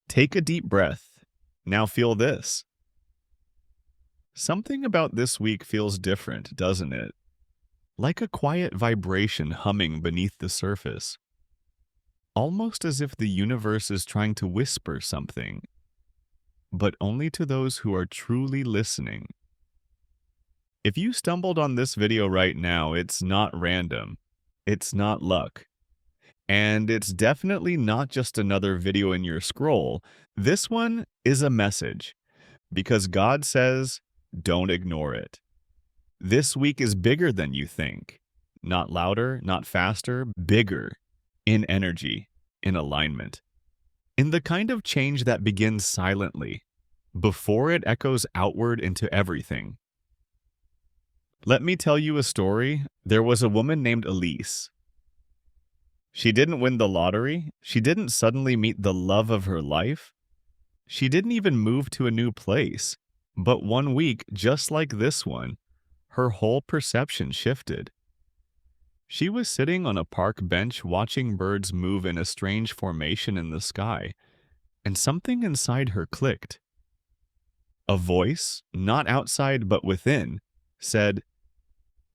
Take a deep breath. Now feel this. Something about this week feels different, doesn't it? Like a quiet vibration humming beneath the surface. Almost as if the universe is trying to whisper something, but only to those who are truly listening. If you stumbled on this video right now, it's not random. It's not luck. And it's definitely not just another video in your scroll. This one is a message. Because God says, don't ignore it. This week is bigger than you think. Not louder, not faster, bigger. In energy, in alignment. In the kind of change that begins silently, before it echoes outward into everything. Let me tell you a story. There was a woman named Elise. She didn't win the lottery. She didn't suddenly meet the love of her life. She didn't even move to a new place. But one week, just like this one, her whole perception shifted. She was sitting on a park bench watching birds move in a strange formation in the sky, and something inside her clicked. A voice, not outside but within, said,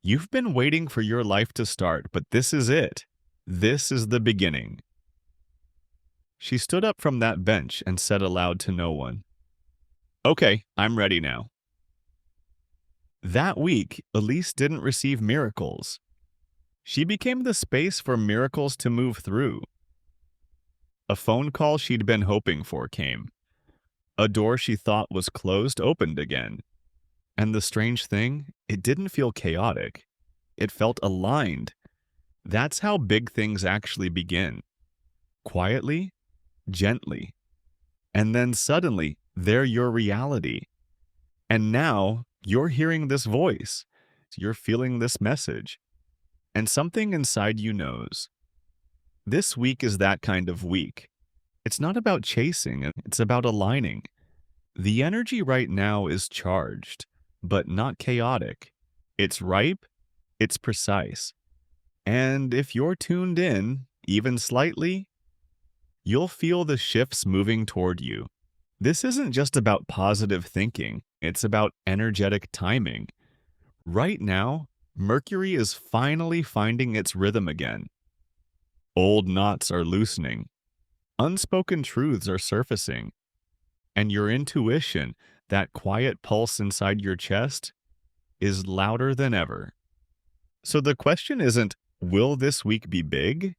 "You've been waiting for your life to start, but this is it. This is the beginning." She stood up from that bench and said aloud to no one, "Okay, I'm ready now." That week, Elise didn't receive miracles. She became the space for miracles to move through. A phone call she'd been hoping for came. A door she thought was closed opened again. And the strange thing, it didn't feel chaotic. It felt aligned. That's how big things actually begin. Quietly, gently. And then suddenly, they're your reality. And now, you're hearing this voice. You're feeling this message. And something inside you knows. This week is that kind of week. It's not about chasing, it's about aligning. The energy right now is charged, but not chaotic. It's ripe, it's precise. And if you're tuned in, even slightly, you'll feel the shifts moving toward you. This isn't just about positive thinking, it's about energetic timing. Right now, Mercury is finally finding its rhythm again. Old knots are loosening. Unspoken truths are surfacing. And your intuition, that quiet pulse inside your chest, is louder than ever. So the question isn't, will this week be big?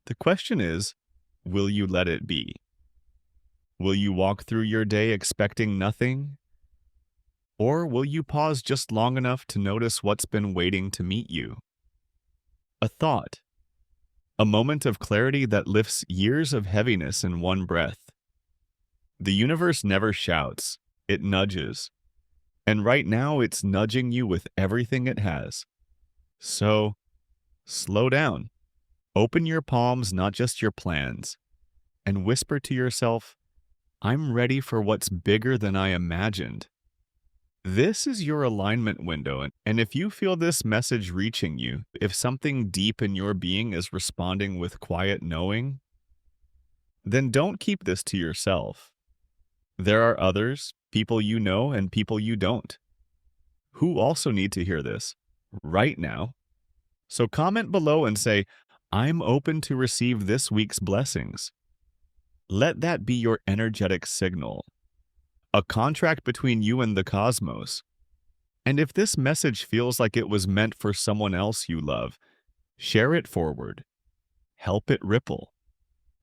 The question is, will you let it be? Will you walk through your day expecting nothing? Or will you pause just long enough to notice what's been waiting to meet you? A thought. A moment of clarity that lifts years of heaviness in one breath. The universe never shouts, it nudges. And right now it's nudging you with everything it has. So, slow down. Open your palms, not just your plans. And whisper to yourself, I'm ready for what's bigger than I imagined. This is your alignment window, and if you feel this message reaching you, if something deep in your being is responding with quiet knowing, then don't keep this to yourself. There are others, people you know and people you don't, who also need to hear this right now. So comment below and say, I'm open to receive this week's blessings. Let that be your energetic signal. A contract between you and the cosmos. And if this message feels like it was meant for someone else you love, share it forward. Help it ripple.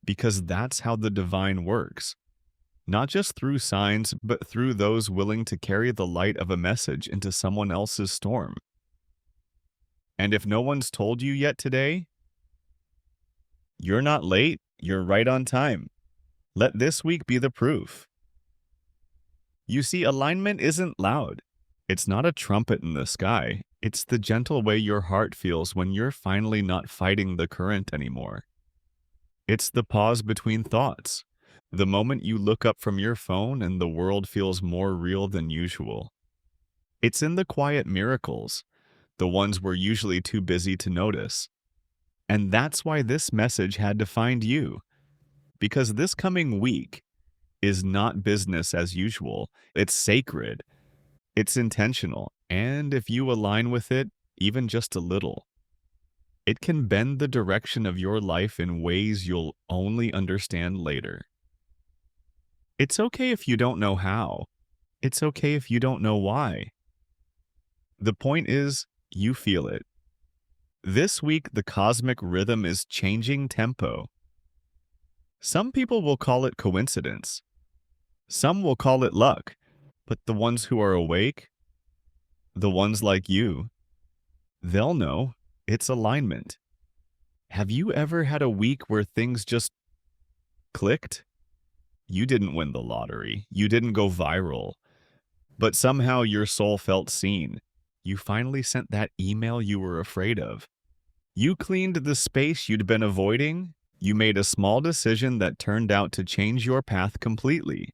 Because that's how the divine works. Not just through signs, but through those willing to carry the light of a message into someone else's storm. And if no one's told you yet today, you're not late, you're right on time. Let this week be the proof. You see, alignment isn't loud. It's not a trumpet in the sky. It's the gentle way your heart feels when you're finally not fighting the current anymore. It's the pause between thoughts. The moment you look up from your phone and the world feels more real than usual. It's in the quiet miracles, the ones we're usually too busy to notice. And that's why this message had to find you. Because this coming week is not business as usual. It's sacred, it's intentional, and if you align with it, even just a little, it can bend the direction of your life in ways you'll only understand later. It's okay if you don't know how. It's okay if you don't know why. The point is, you feel it. This week, the cosmic rhythm is changing tempo. Some people will call it coincidence. Some will call it luck. But the ones who are awake, the ones like you, they'll know it's alignment. Have you ever had a week where things just clicked? You didn't win the lottery. You didn't go viral. But somehow your soul felt seen. You finally sent that email you were afraid of. You cleaned the space you'd been avoiding. You made a small decision that turned out to change your path completely.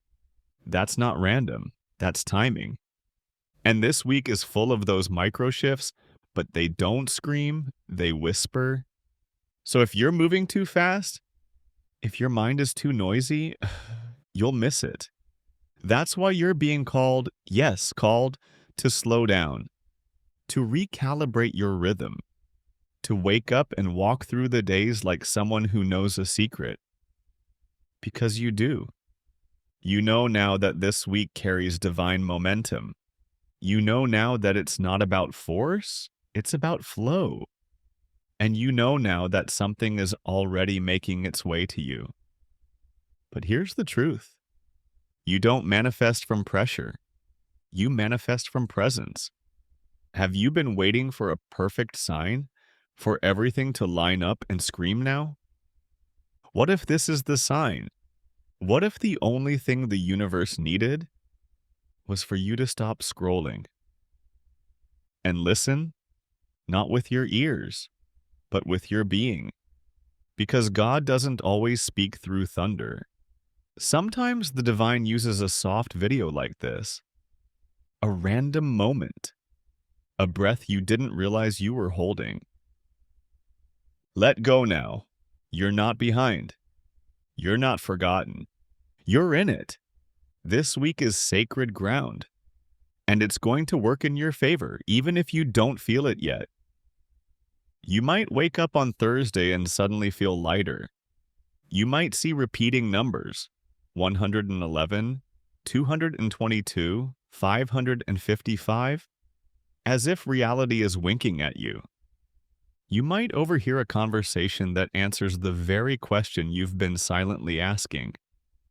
That's not random. That's timing. And this week is full of those micro shifts, but they don't scream, they whisper. So if you're moving too fast, if your mind is too noisy, you'll miss it. That's why you're being called, yes, called to slow down, to recalibrate your rhythm, to wake up and walk through the days like someone who knows a secret. Because you do. You know now that this week carries divine momentum. You know now that it's not about force, it's about flow. And you know now that something is already making its way to you. But here's the truth. You don't manifest from pressure. You manifest from presence. Have you been waiting for a perfect sign? For everything to line up and scream now? What if this is the sign? What if the only thing the universe needed was for you to stop scrolling and listen, not with your ears, but with your being? Because God doesn't always speak through thunder. Sometimes the divine uses a soft video like this, a random moment, a breath you didn't realize you were holding. Let go now. You're not behind. You're not forgotten. You're in it. This week is sacred ground, and it's going to work in your favor, even if you don't feel it yet. You might wake up on Thursday and suddenly feel lighter. You might see repeating numbers, 111, 222, 555, as if reality is winking at you. You might overhear a conversation that answers the very question you've been silently asking.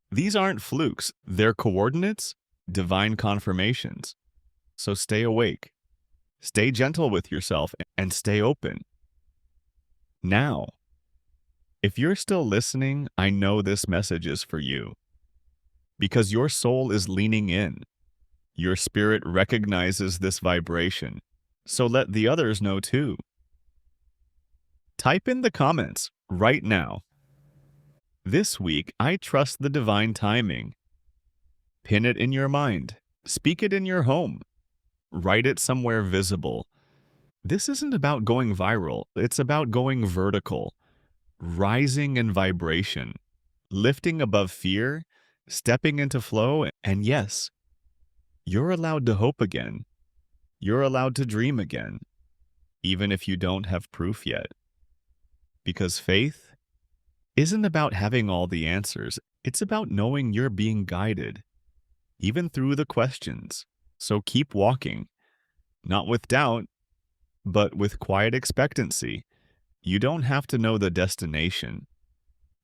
These aren't flukes, they're coordinates, divine confirmations. So stay awake, stay gentle with yourself, and stay open. Now, if you're still listening, I know this message is for you. Because your soul is leaning in. Your spirit recognizes this vibration. So let the others know too. Type in the comments right now. This week, I trust the divine timing. Pin it in your mind. Speak it in your home. Write it somewhere visible. This isn't about going viral. It's about going vertical, rising in vibration, lifting above fear, stepping into flow, and yes, you're allowed to hope again. You're allowed to dream again, even if you don't have proof yet. Because faith isn't about having all the answers. It's about knowing you're being guided, even through the questions. So keep walking, not with doubt, but with quiet expectancy. You don't have to know the destination.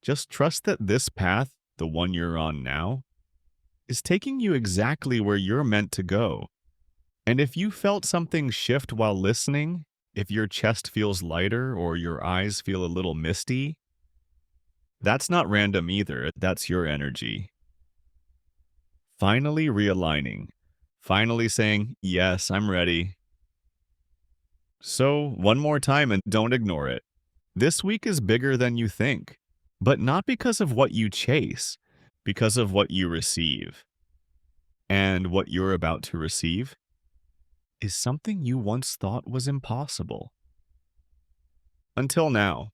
Just trust that this path, the one you're on now, is taking you exactly where you're meant to go. And if you felt something shift while listening, if your chest feels lighter or your eyes feel a little misty, that's not random either. That's your energy. Finally realigning. Finally saying, yes, I'm ready. So, one more time and don't ignore it. This week is bigger than you think, but not because of what you chase, because of what you receive. And what you're about to receive is something you once thought was impossible. Until now.